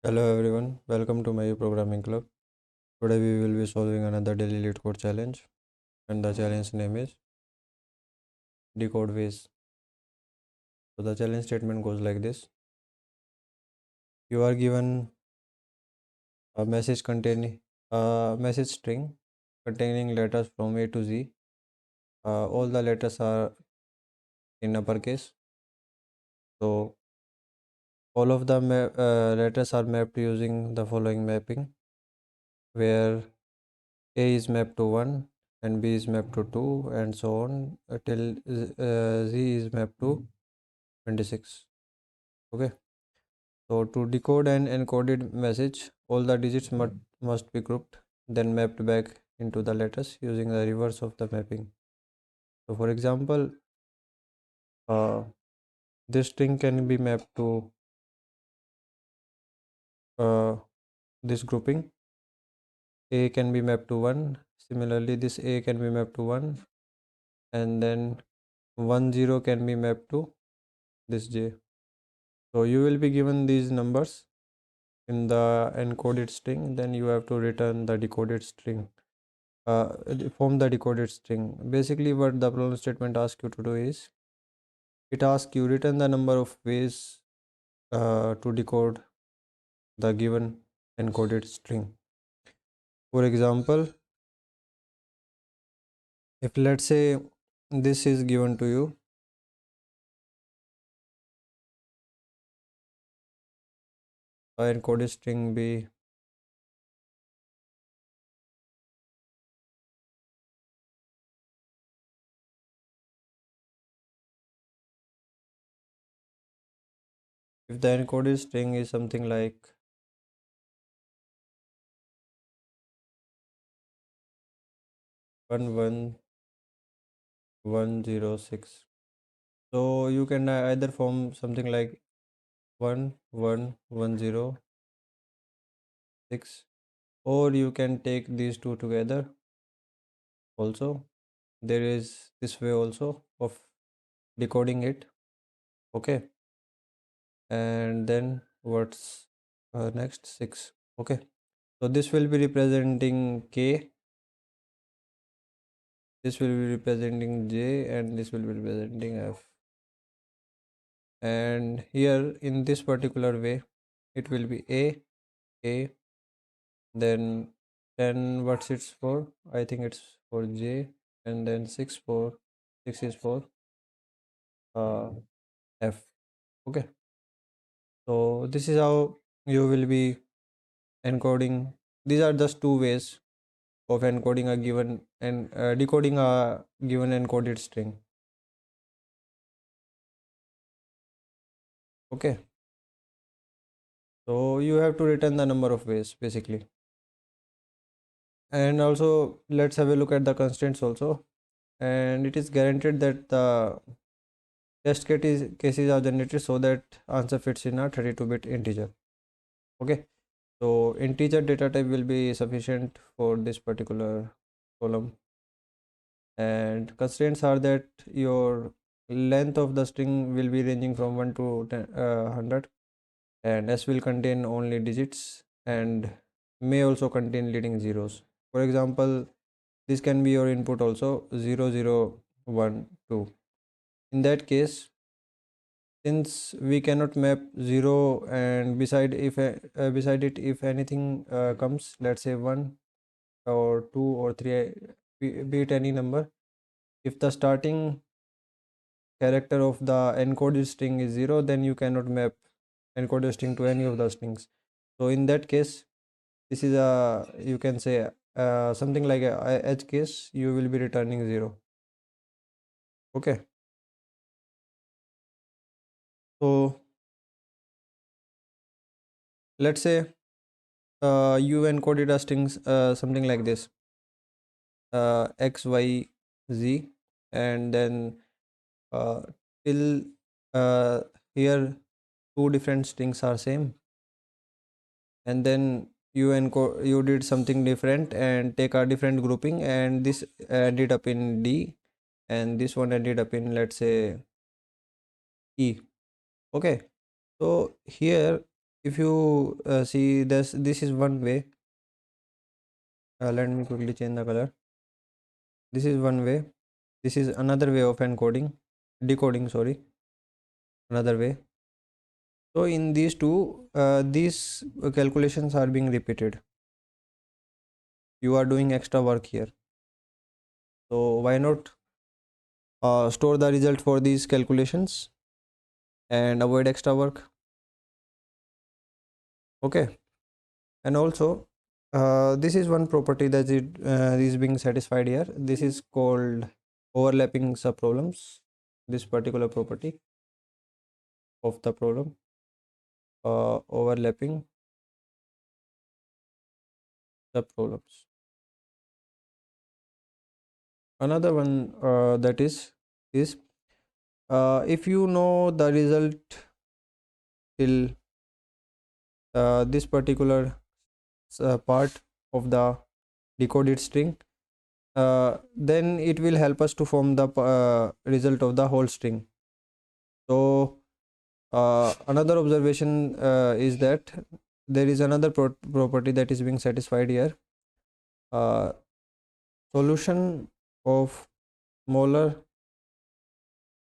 Hello everyone, welcome to my programming club. Today we will be solving another daily Leetcode challenge, and the challenge name is Decode ways. So the challenge statement goes like this: you are given a message containing a message string containing letters from A to Z. All the letters are in uppercase. So all of the letters are mapped using the following mapping, where A is mapped to 1 and B is mapped to 2 and so on till Z is mapped to 26. Okay, so to decode an encoded message, all the digits must be grouped, then mapped back into the letters using the reverse of the mapping. So for example, uh, this string can be mapped to uh, this grouping. A can be mapped to 1. Similarly, this A can be mapped to 1, and then 10 can be mapped to this J. So you will be given these numbers in the encoded string, then you have to return the decoded string, form the decoded string. Basically what the problem statement asks you to do is, it asks you return the number of ways to decode the given encoded string. For example, if let's say this is given to you, encoded string B, if the encoded string is something like 11106, so you can either form something like 11106, or you can take these two together. Also there is this way also of decoding it. Okay, and then what's next? 6. Okay, so this will be representing K, this will be representing J, and this will be representing F. And here in this particular way it will be A, then 10, what's it's for, I think it's for J, and then 6 is for F. Okay, so this is how you will be encoding. These are just two ways of encoding a given and decoding a given encoded string. Okay, so you have to return the number of ways basically. And also let's have a look at the constraints also, and it is guaranteed that the cases are generated so that answer fits in a 32-bit integer. Okay, so integer data type will be sufficient for this particular column, and constraints are that your length of the string will be ranging from 1 to 100, and s will contain only digits and may also contain leading zeros. For example, this can be your input also 0 0 1 2. In that case, since we cannot map 0 and beside it if anything comes, let's say 1 or 2 or 3, be it any number, if the starting character of the encoded string is 0, then you cannot map encoded string to any of the strings. So in that case, this is a, you can say, something like a edge case, you will be returning 0. Okay, so let's say you encoded a string something like this, x y z, and then uh, till uh, here two different strings are same, and then you did something different and take a different grouping, and this ended up in D, and this one ended up in, let's say, E. Okay, so here if you see this is one way. Let me quickly change the color. This is one way. This is another way of encoding, decoding, sorry, another way. So in these two, these calculations are being repeated. You are doing extra work here. So why not store the result for these calculations and avoid extra work? Okay. And also, this is one property that is being satisfied here. This is called overlapping subproblems. This particular property of the problem, overlapping subproblems. Another one that is if you know the result till this particular part of the decoded string, then it will help us to form the result of the whole string. So another observation is that there is another property that is being satisfied here. uh, Solution of smaller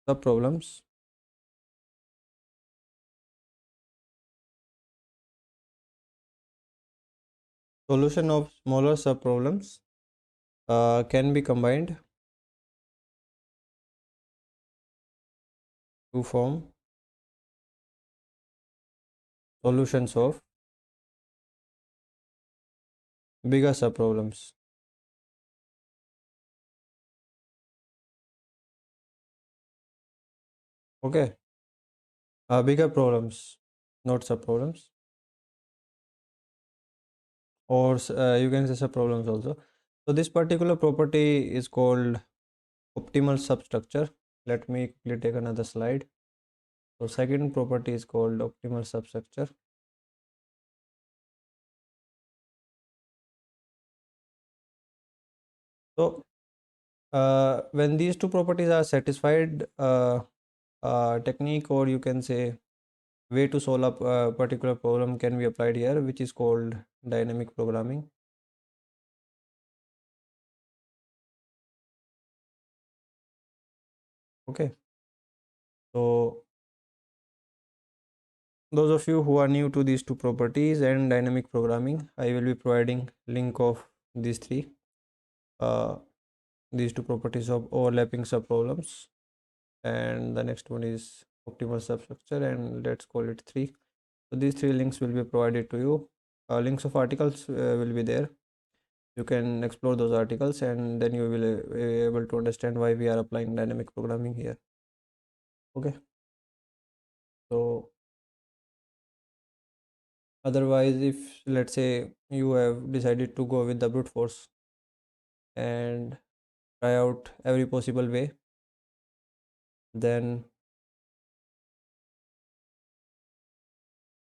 subproblems solution of smaller subproblems can be combined to form solutions of bigger subproblems. Okay, bigger problems, not subproblems, or you can say subproblems also. So this particular property is called optimal substructure. Let me quickly take another slide. So second property is called optimal substructure. So when these two properties are satisfied, technique, or you can say way to solve a particular problem, can be applied here, which is called dynamic programming. Okay, so those of you who are new to these two properties and dynamic programming, I will be providing link of these three, uh, these two properties of overlapping subproblems, and the next one is optimal substructure, and let's call it 3. So these 3 links will be provided to you. Links of articles will be there. You can explore those articles, and then you will be able to understand why we are applying dynamic programming here. Okay, so otherwise, if let's say you have decided to go with the brute force and try out every possible way, then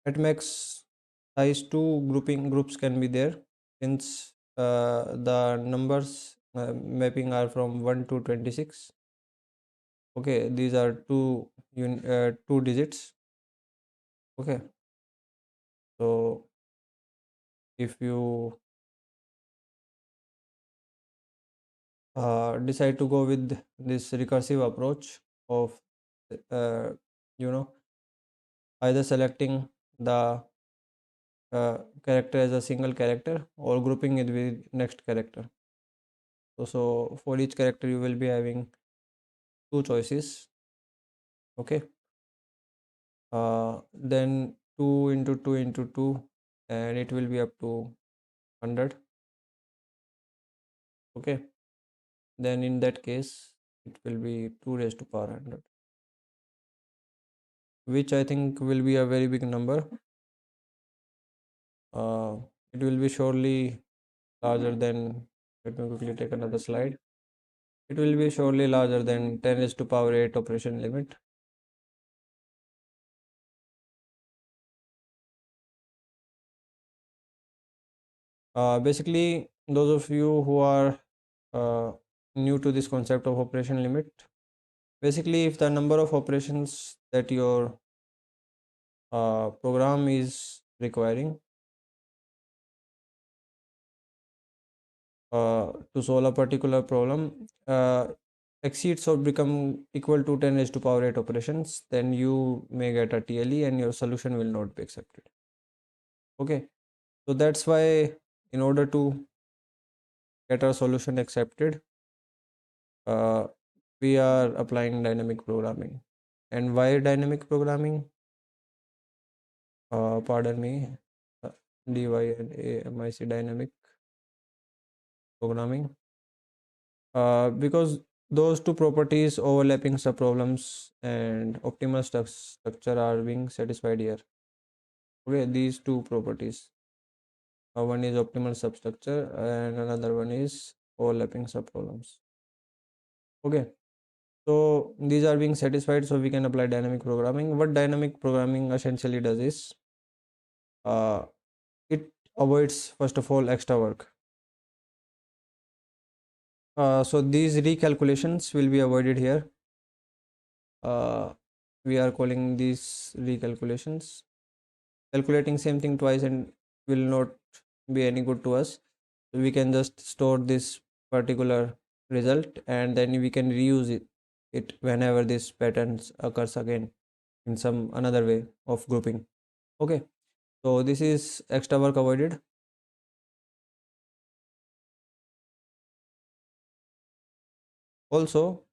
at max size 2 groups can be there, since the numbers mapping are from 1 to 26. Okay, these are two digits. Okay, so if you decide to go with this recursive approach of uh, you know either selecting the character as a single character or grouping it with next character. So for each character you will be having two choices. Okay, then 2 into 2 into 2, and it will be up to 100. Okay, then in that case it will be 2 raised to power 100, which I think will be a very big number. It will be surely larger than, let me quickly take another slide. It will be surely larger than 10 raised to power 8 operation limit. Basically, those of you who are uh, new to this concept of operation limit, basically if the number of operations that your program is requiring to solve a particular problem exceeds or become equal to 10 raised to power 8 operations, then you may get a TLE and your solution will not be accepted. Okay, so that's why in order to get our solution accepted, uh, we are applying dynamic programming. And why dynamic programming? Pardon me, uh, DYNAMIC dynamic programming. Because those two properties, overlapping subproblems and optimal structure, are being satisfied here. Okay, these two properties. One is optimal substructure and another one is overlapping subproblems. Okay, so these are being satisfied, so we can apply dynamic programming. What dynamic programming essentially does is uh, it avoids, first of all, extra work. So these recalculations will be avoided here. We are calling these recalculations. Calculating same thing twice and will not be any good to us. So we can just store this particular result and then we can reuse it whenever this patterns occurs again in some another way of grouping. Okay, so this is extra work avoided. Also,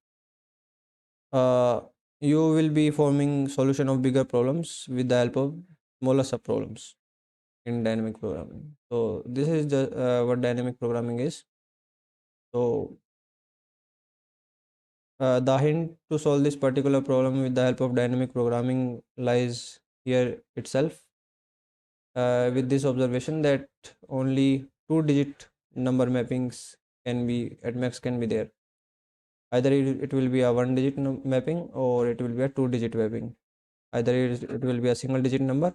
you will be forming solution of bigger problems with the help of smaller subproblems in dynamic programming. So this is the what dynamic programming is. So the hint to solve this particular problem with the help of dynamic programming lies here itself, with this observation that only 2-digit number mappings can be at max can be there. Either it will be a 1-digit mapping or it will be a 2-digit mapping. Either it will be a single digit number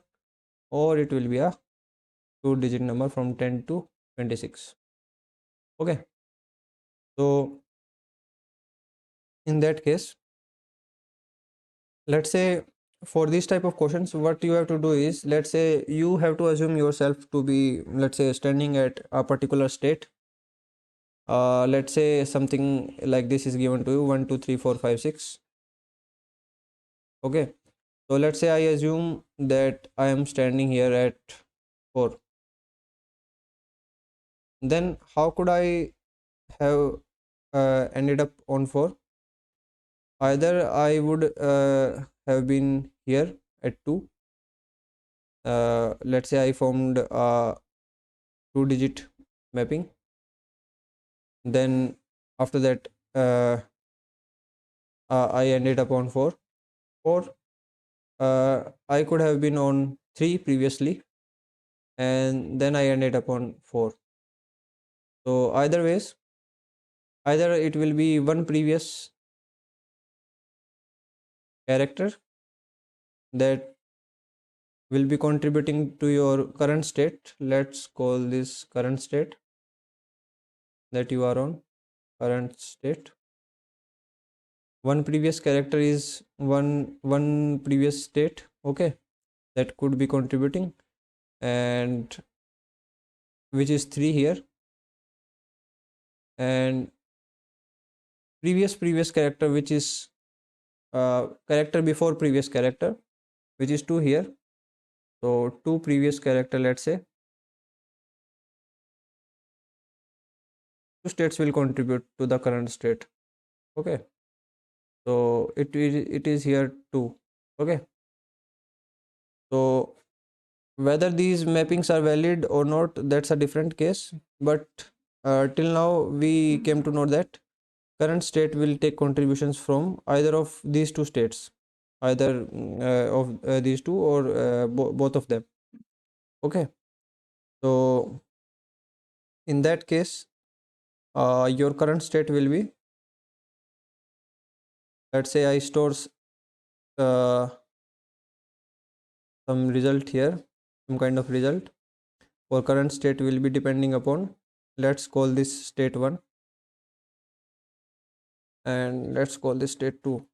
or it will be a 2-digit number from 10 to 26. Okay, so in that case, let's say for this type of questions, what you have to do is, let's say you have to assume yourself to be, let's say, standing at a particular state. Let's say something like this is given to you: 1 2 3 4 5 6. Okay, so let's say I assume that I am standing here at 4. Then how could I have ended up on 4? Either I would have been here at 2. Let's say I formed a 2-digit mapping. Then after that, I ended up on 4. Or I could have been on 3 previously, and then I ended up on 4. So either ways, either it will be one previous character that will be contributing to your current state. Let's call this current state that you are on, current state. One previous character is one previous state, okay, that could be contributing, and which is 3 here, and previous character, which is character before previous character, which is 2 here. So 2 previous character, let's say 2 states will contribute to the current state. Okay, so it is here 2. Okay, so whether these mappings are valid or not, that's a different case, but till now we came to know that current state will take contributions from either of these 2 states, either of these 2 or both of them. Okay, so in that case, your current state will be, let's say I stores uh, some result here, some kind of result. For current state will be depending upon, let's call this state 1 and let's call this state 2.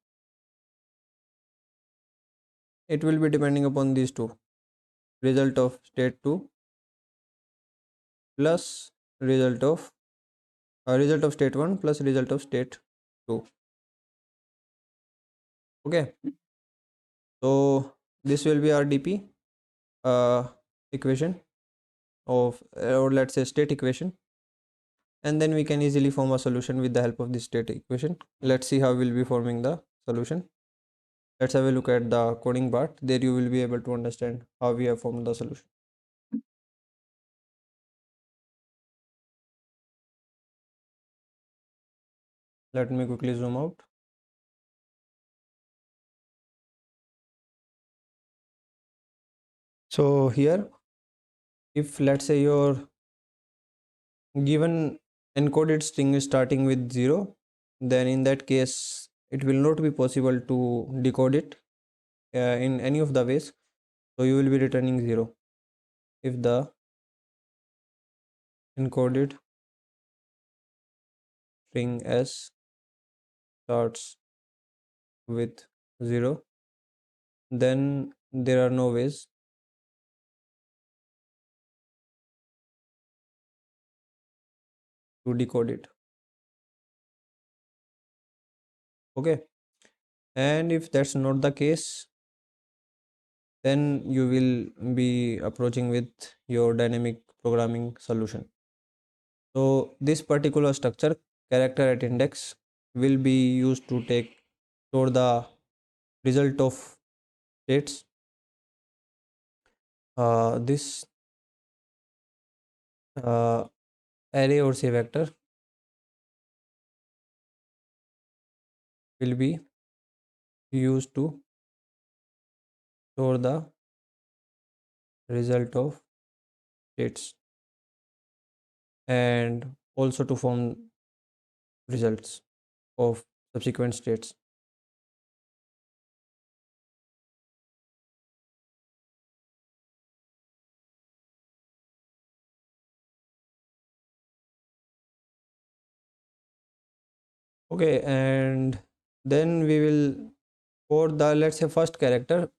it will be depending upon these two, result of state 2 plus result of state 1 plus result of state 2. Okay, so this will be our dp equation of, or let's say state equation, and then we can easily form a solution with the help of this state equation. Let's see how we'll be forming the solution. Let's have a look at the coding part. There you will be able to understand how we have formed the solution. Let me quickly zoom out. So here, if let's say your given encoded string is starting with 0, then in that case it will not be possible to decode it in any of the ways. So you will be returning 0 if the encoded string s starts with 0, then there are no ways to decode it. Okay, and if that's not the case, then you will be approaching with your dynamic programming solution. So this particular structure, character at index, will be used to store the result of states. This array or say vector will be used to store the result of states and also to form results of subsequent states. Okay, and then we will, for the let's say first character,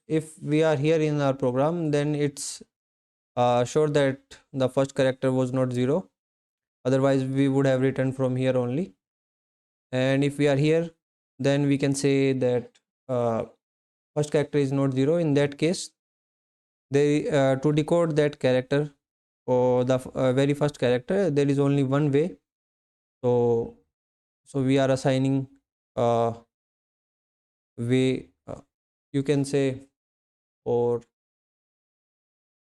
if we are here in our program, then it's sure that the first character was not 0, otherwise we would have written from here only. And if we are here, then we can say that uh, first character is not 0. In that case, they to decode that character or the very first character, there is only one way. So we are assigning way, you can say, or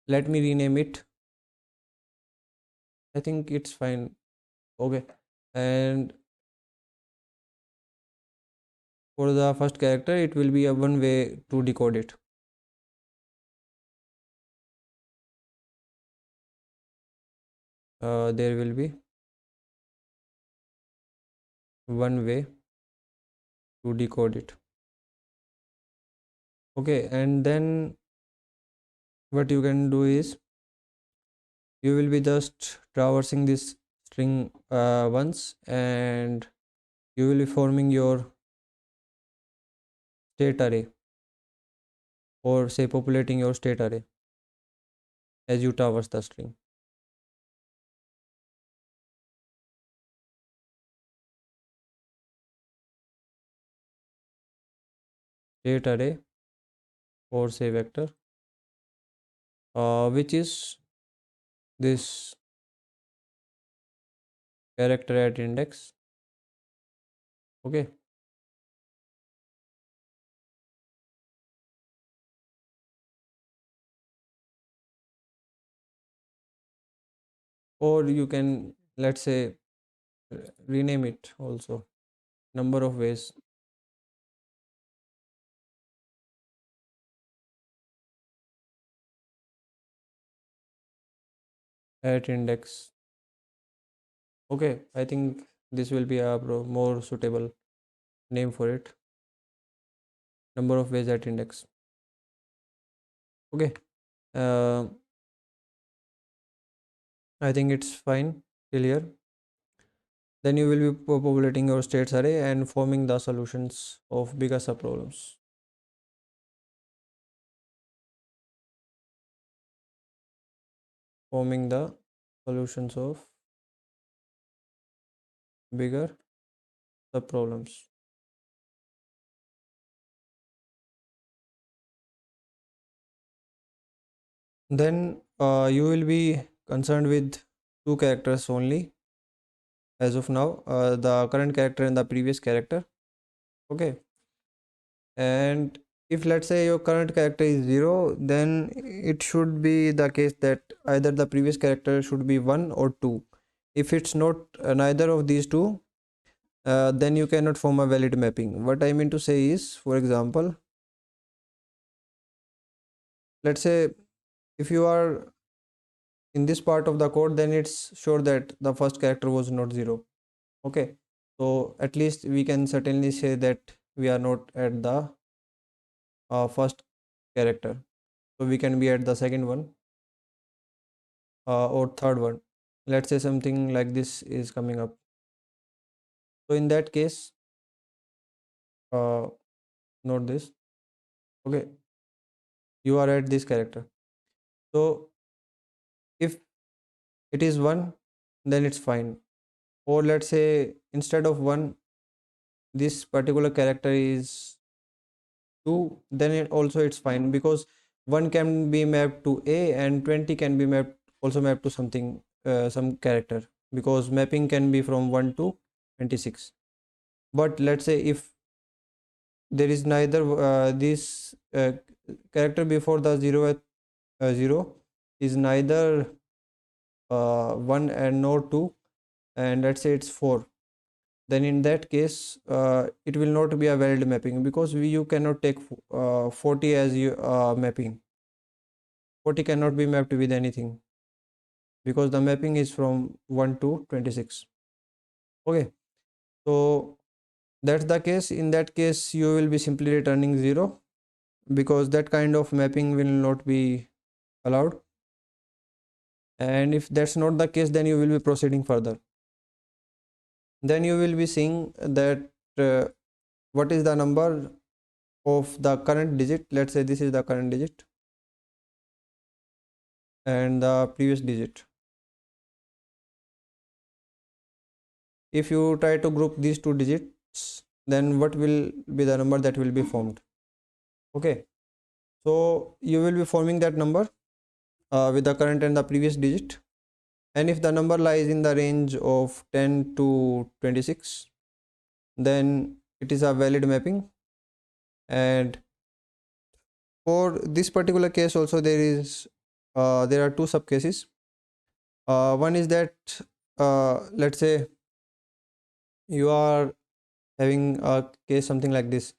let me rename it. I think it's fine. Okay, and for the first character, it will be a one way to decode it. There will be one way to decode it. Okay, and then what you can do is you will be just traversing this string once, and you will be forming your state array, or say populating your state array as you traverse the string. State array or say vector, which is this character at index. Okay, or you can, let's say, rename it also, number of ways. At index. Okay, I think this will be a more suitable name for it. Number of ways at index. Okay, uh, I think it's fine till here. Then you will be populating your states array and forming the solutions of bigger subproblems. forming the solutions of bigger subproblems. Then you will be concerned with two characters only as of now, the current character and the previous character. Okay, and if let's say your current character is 0, then it should be the case that either the previous character should be 1 or 2. If it's not neither of these two, then you cannot form a valid mapping. What I mean to say is, for example, let's say if you are in this part of the code, then it's sure that the first character was not 0. Okay, so at least we can certainly say that we are not at the first character, so we can be at the second one or third one. Let's say something like this is coming up, so in that case, uh, note this. Okay, you are at this character, so if it is 1, then it's fine. Or let's say instead of 1, this particular character is 2, then it also it's fine, because 1 can be mapped to a and 20 can be mapped also mapped to something, some character, because mapping can be from 1 to 26. But let's say if there is neither this character before the 0 at 0 is neither 1 and nor 2, and let's say it's 4, then in that case it will not be a valid mapping, because you cannot take 40 as you mapping. 40 cannot be mapped with anything, because the mapping is from 1 to 26. Okay, so that's the case. In that case you will be simply returning 0, because that kind of mapping will not be allowed. And if that's not the case, then you will be proceeding further. Then you will be seeing that what is the number of the current digit. Let's say this is the current digit and the previous digit. If you try to group these two digits, then what will be the number that will be formed? Okay, so you will be forming that number with the current and the previous digit, and if the number lies in the range of 10 to 26, then it is a valid mapping. And for this particular case also, there are two sub cases. One is that let's say you are having a case something like this,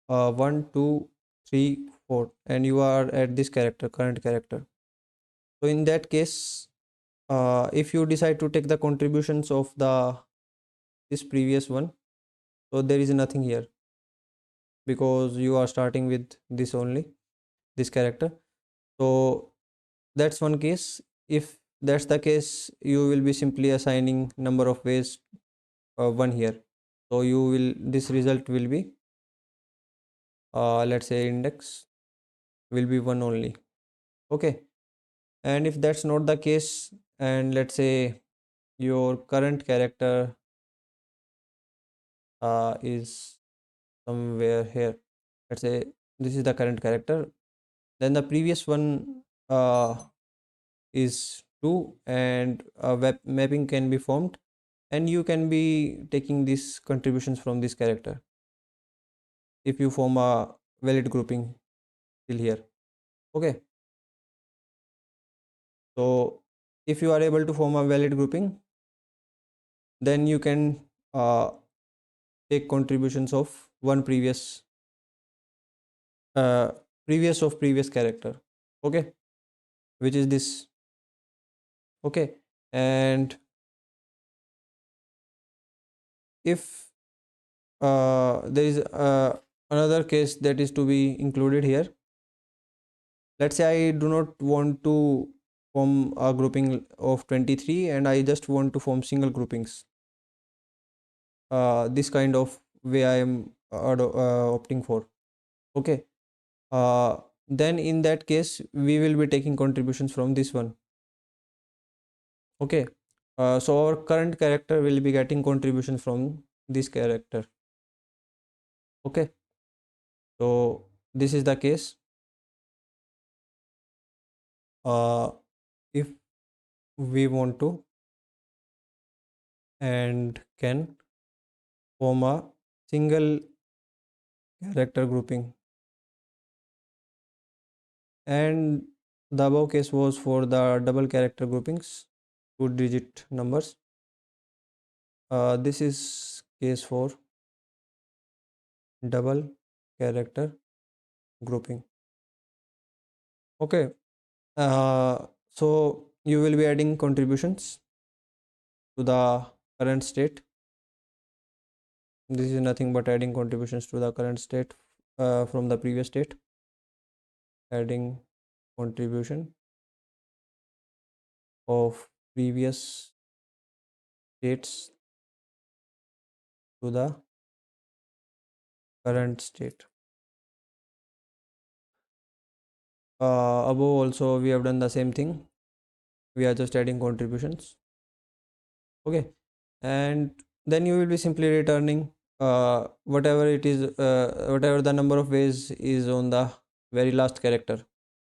1 2 3 4, and you are at this character, current character. So in that case, if you decide to take the contributions of this previous one, so there is nothing here, because you are starting with this only, this character. So that's one case. If that's the case, you will be simply assigning number of ways 1 here. So you will, this result will be let's say index will be 1 only. Okay, and if that's not the case, and let's say your current character is somewhere here, let's say this is the current character, then the previous one is 2, and a web mapping can be formed, and you can be taking these contributions from this character if you form a valid grouping till here. Okay, so if you are able to form a valid grouping, then you can uh, take contributions of one uh, previous character. Okay, which is this. Okay, and if there is another case that is to be included here, let's say I do not want to form a grouping of 23, and I just want to form single groupings. This kind of way I am opting for. Okay, uh, then in that case we will be taking contributions from this one. Okay, so our current character will be getting contribution from this character. Okay, so this is the case. If we want to and can form a single character grouping, and the above case was for the double character groupings, 2-digit numbers. This is case for double character grouping. Okay, so you will be adding contributions to the current state. This is nothing but adding contributions to the current state from the previous state. Adding contribution of previous states to the current state. Above also we have done the same thing. We are just adding contributions. Okay, and then you will be simply returning whatever it is, whatever the number of ways is on the very last character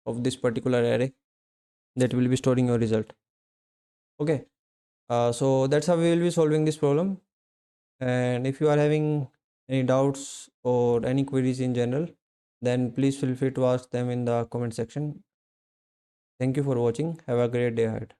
of this particular array that will be storing your result. Okay, so that's how we will be solving this problem. And if you are having any doubts or any queries in general, then please feel free to ask them in the comment section. Thank you for watching. Have a great day ahead.